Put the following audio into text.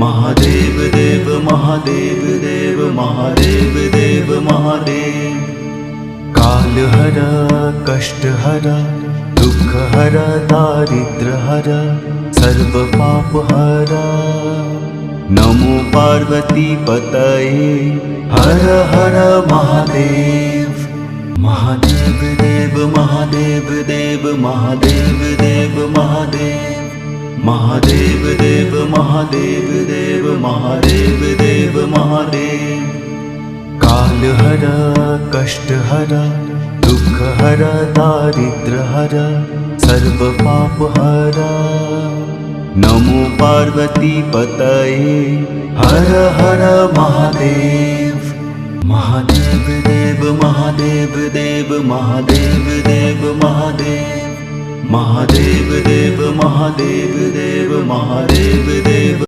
महादेव देव महादेव देव महादेव देव महादेव। काल हर कष्ट हर दुख हर दारिद्र हर सर्व पाप हर। नमो पार्वती पतये हर हर महादेव। महादेव देव महादेव देव महादेव देव महादेव। महादेव देव महादेव देव महादेव देव महादेव। काल हर कष्ट हर दुख हर दारिद्र हर सर्व पाप हर। नमो पार्वती पतये हर हर महादेव। महादेव देव महादेव देव महादेव देव महादेव। महादेव देव महादेव देव महादेव देव।